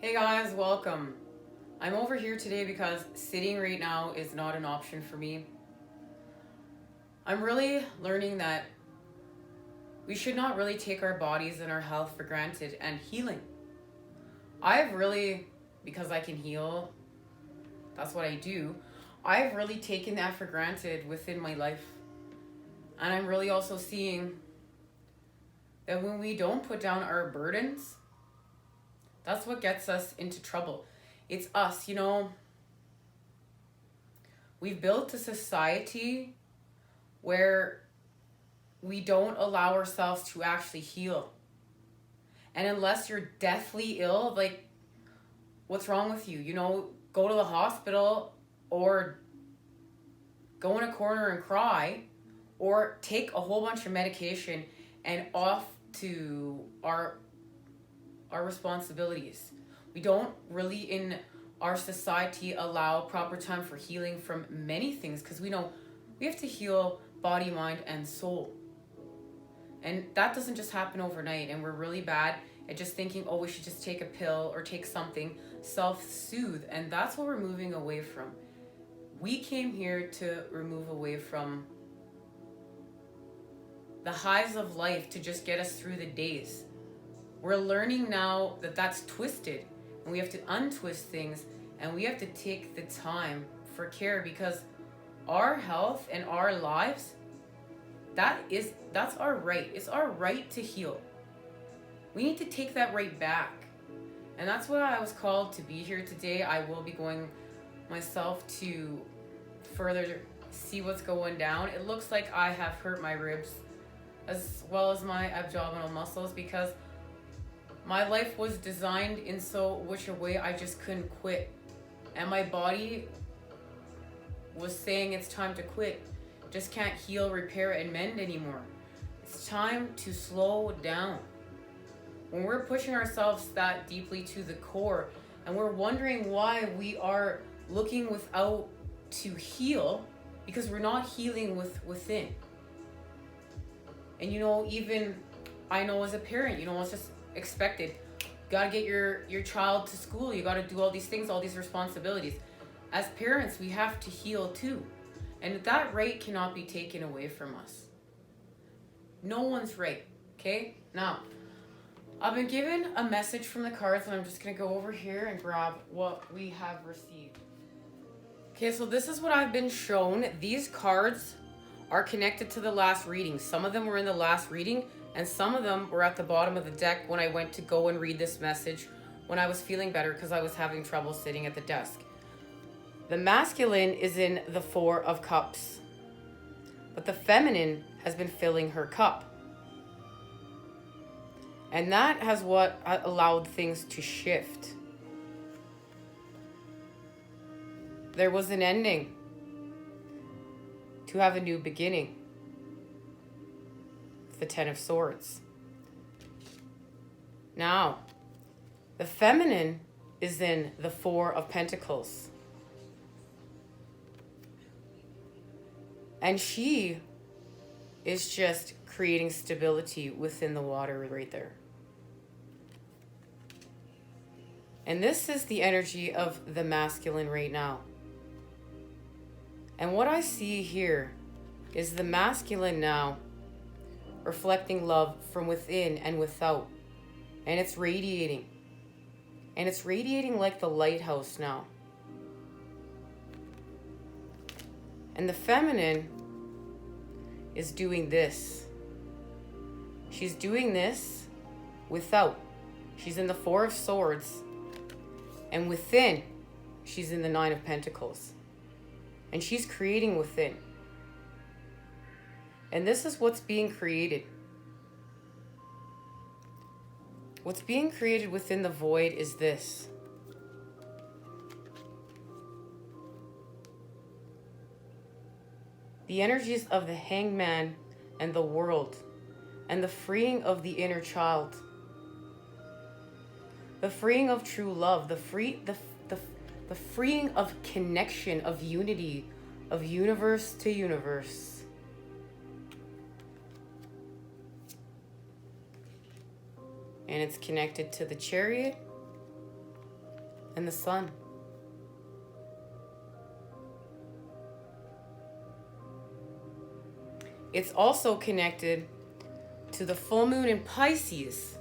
Hey guys, welcome. I'm over here today because sitting right now is not an option for me. I'm really learning that we should not really take our bodies and our health for granted and healing. I've really, because I can heal, that's what I do, I've really taken that for granted within my life. And I'm really also seeing that when we don't put down our burdens, that's what gets us into trouble. It's us, we've built a society where we don't allow ourselves to actually heal. And unless you're deathly ill, like, what's wrong with you? Go to the hospital or go in a corner and cry or take a whole bunch of medication and off to our responsibilities. We don't really in our society allow proper time for healing from many things because we know we have to heal body, mind, and soul. And that doesn't just happen overnight, and we're really bad at just thinking, oh, we should just take a pill or take something, self-soothe, and that's what we're moving away from. We came here to remove away from the highs of life to just get us through the days. We're learning now that that's twisted, and we have to untwist things, and we have to take the time for care because our health and our lives, that's our right. It's our right to heal. We need to take that right back. And that's why I was called to be here today. I will be going myself to further see what's going down. It looks like I have hurt my ribs as well as my abdominal muscles because my life was designed in such a way I just couldn't quit. And my body was saying it's time to quit. Just can't heal, repair, and mend anymore. It's time to slow down. When we're pushing ourselves that deeply to the core and we're wondering why we are looking without to heal because we're not healing within. And even I know as a parent, it's just expected. You gotta get your child to school. You gotta do all these things, all these responsibilities. As parents, we have to heal too. And that right cannot be taken away from us. No one's right, okay? Now, I've been given a message from the cards and I'm just gonna go over here and grab what we have received. Okay, so this is what I've been shown. These cards are connected to the last reading. Some of them were in the last reading and some of them were at the bottom of the deck when I went to go and read this message when I was feeling better because I was having trouble sitting at the desk. The masculine is in the Four of Cups, but the feminine has been filling her cup. And that has what allowed things to shift. There was an ending to have a new beginning. The Ten of Swords. Now, the feminine is in the Four of Pentacles. And she is just creating stability within the water right there. And this is the energy of the masculine right now. And what I see here is the masculine now reflecting love from within and without. And it's radiating. And it's radiating like the lighthouse now. And the feminine is doing this. She's doing this without. She's in the Four of Swords. And within, she's in the Nine of Pentacles. And she's creating within. And this is what's being created. What's being created within the void is this. The energies of the Hangman and the world, and the freeing of the inner child, the freeing of true love, the freeing of connection, of unity, of universe to universe. And it's connected to the Chariot and the sun. It's also connected to the full moon in Pisces,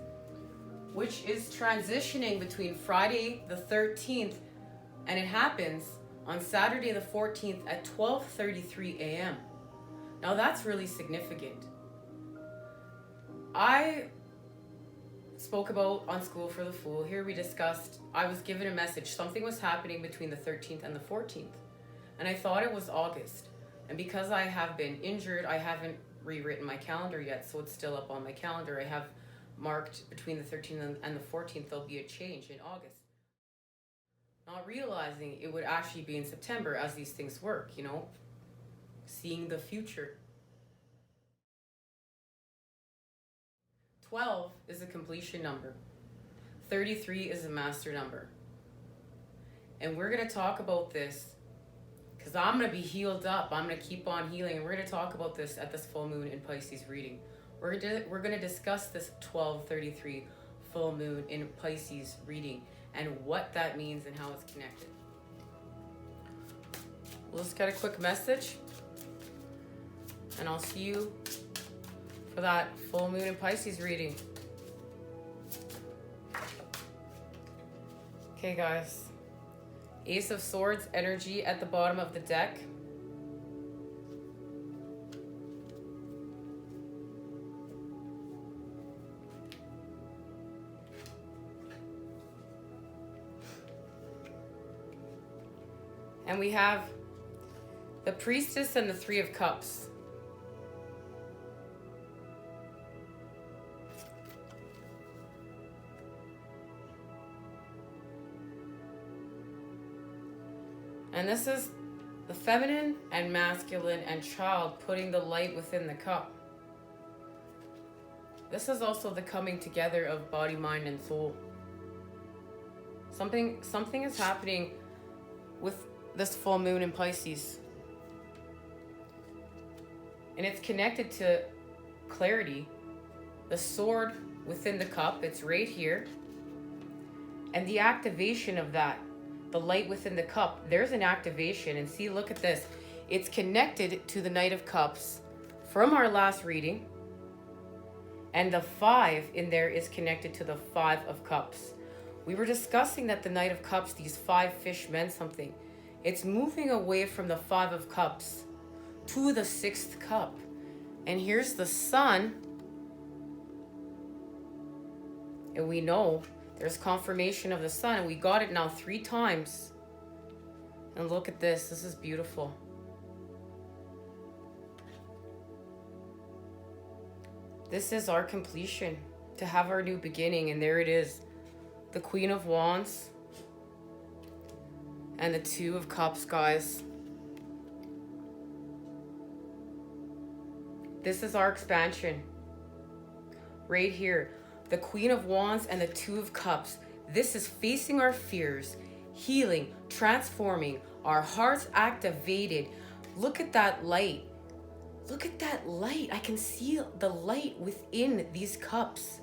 which is transitioning between Friday the 13th, and it happens on Saturday the 14th at 12:33 a.m. Now that's really significant. I spoke about on School for the Fool. Here we discussed, I was given a message. Something was happening between the 13th and the 14th. And I thought it was August. And because I have been injured, I haven't rewritten my calendar yet. So it's still up on my calendar. I have marked between the 13th and the 14th, there'll be a change in August. Not realizing it would actually be in September, as these things work, you know, seeing the future. 12 is a completion number. 33 is a master number. And we're going to talk about this because I'm going to be healed up. I'm going to keep on healing. And we're going to talk about this at this full moon in Pisces reading. We're going to discuss this 12:33 full moon in Pisces reading and what that means and how it's connected. Let's get a quick message. And I'll see you for that full moon in Pisces reading. Okay, guys. Ace of Swords energy at the bottom of the deck. And we have the Priestess and the Three of Cups. And this is the feminine and masculine and child putting the light within the cup. This is also the coming together of body, mind, and soul. Something is happening with this full moon in Pisces. And it's connected to clarity. The sword within the cup, it's right here. And the activation of that, the light within the cup, there's an activation. And see, look at this. It's connected to the Knight of Cups from our last reading. And the 5 in there is connected to the 5 of Cups. We were discussing that the Knight of Cups, these 5 fish meant something. It's moving away from the 5 of Cups to the 6th cup. And here's the sun. And we know there's confirmation of the sun. And we got it now 3 times. And look at this. This is beautiful. This is our completion, to have our new beginning. And there it is. The Queen of Wands and the 2 of Cups, guys. This is our expansion. Right here. The Queen of Wands and the 2 of Cups. This is facing our fears, healing, transforming, our hearts activated. Look at that light. Look at that light. I can see the light within these cups.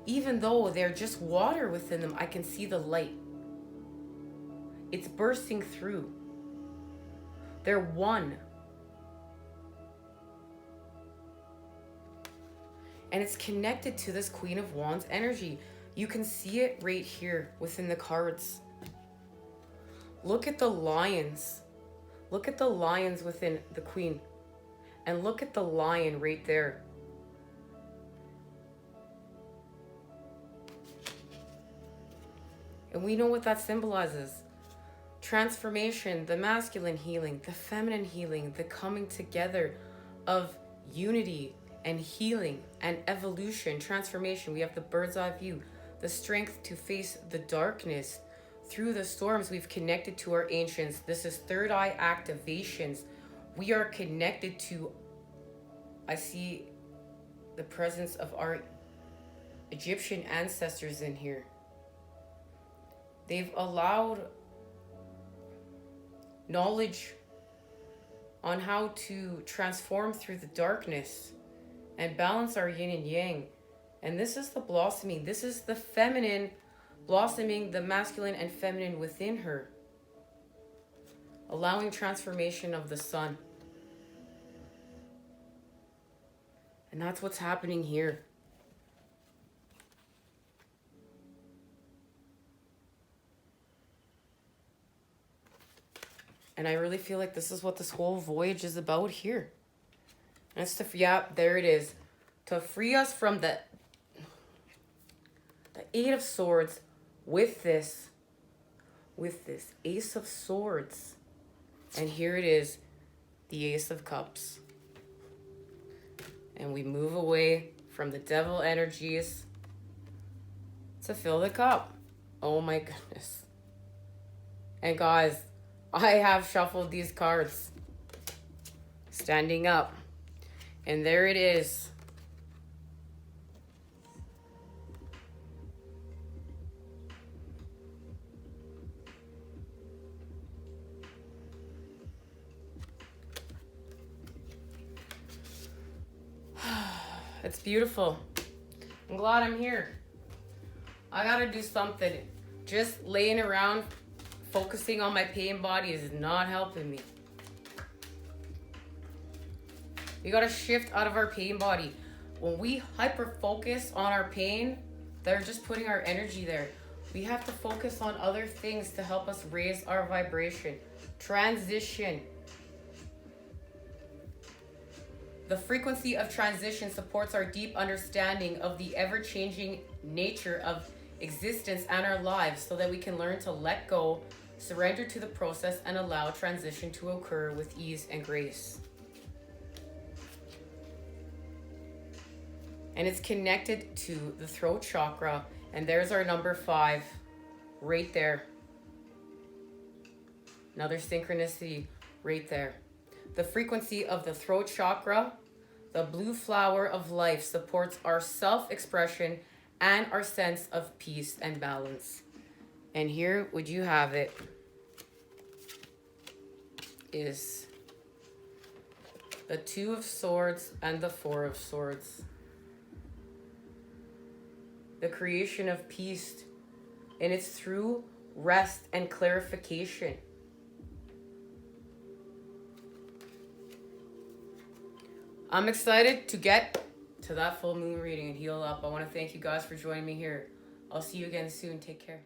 Even though they're just water within them, I can see the light. It's bursting through. They're one. And it's connected to this Queen of Wands energy. You can see it right here within the cards. Look at the lions. Look at the lions within the Queen. And look at the lion right there. And we know what that symbolizes. Transformation, the masculine healing, the feminine healing, the coming together of unity and healing and evolution, transformation. We have the bird's eye view, the strength to face the darkness. Through the storms, we've connected to our ancients. This is third eye activations. We are connected to, I see the presence of our Egyptian ancestors in here. They've allowed knowledge on how to transform through the darkness and balance our yin and yang. And this is the blossoming. This is the feminine blossoming the masculine and feminine within her, allowing transformation of the sun. And that's what's happening here. And I really feel like this is what this whole voyage is about here. And it's to, yeah, there it is. To free us from the Eight of Swords with this Ace of Swords. And here it is, the Ace of Cups. And we move away from the devil energies to fill the cup. Oh my goodness. And guys, I have shuffled these cards. Standing up. And there it is. It's beautiful. I'm glad I'm here. I gotta do something. Just laying around, focusing on my pain body is not helping me. We gotta shift out of our pain body. When we hyper focus on our pain, they're just putting our energy there. We have to focus on other things to help us raise our vibration. Transition. The frequency of transition supports our deep understanding of the ever-changing nature of existence and our lives so that we can learn to let go, surrender to the process, and allow transition to occur with ease and grace. And it's connected to the throat chakra, and there's our number 5 right there. Another synchronicity right there. The frequency of the throat chakra, the blue flower of life, supports our self-expression and our sense of peace and balance. And here, would you have it, is the 2 of Swords and the 4 of Swords. The creation of peace, and it's through rest and clarification. I'm excited to get to that full moon reading and heal up. I want to thank you guys for joining me here. I'll see you again soon. Take care.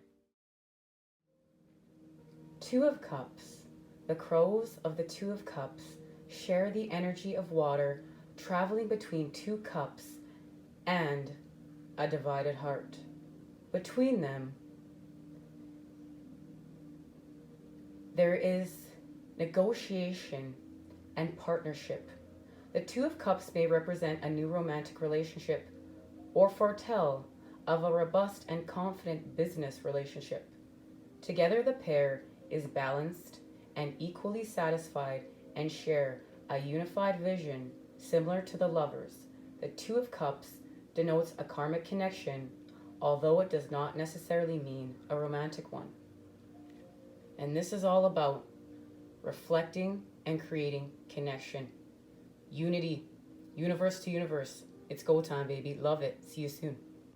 2 of Cups. The crows of the 2 of Cups share the energy of water, traveling between 2 cups and a divided heart. Between them, there is negotiation and partnership. The 2 of Cups may represent a new romantic relationship or foretell of a robust and confident business relationship. Together, the pair is balanced and equally satisfied and share a unified vision similar to the lovers. The 2 of Cups denotes a karmic connection, although it does not necessarily mean a romantic one. And this is all about reflecting and creating connection. Unity, universe to universe. It's go time, baby. Love it. See you soon.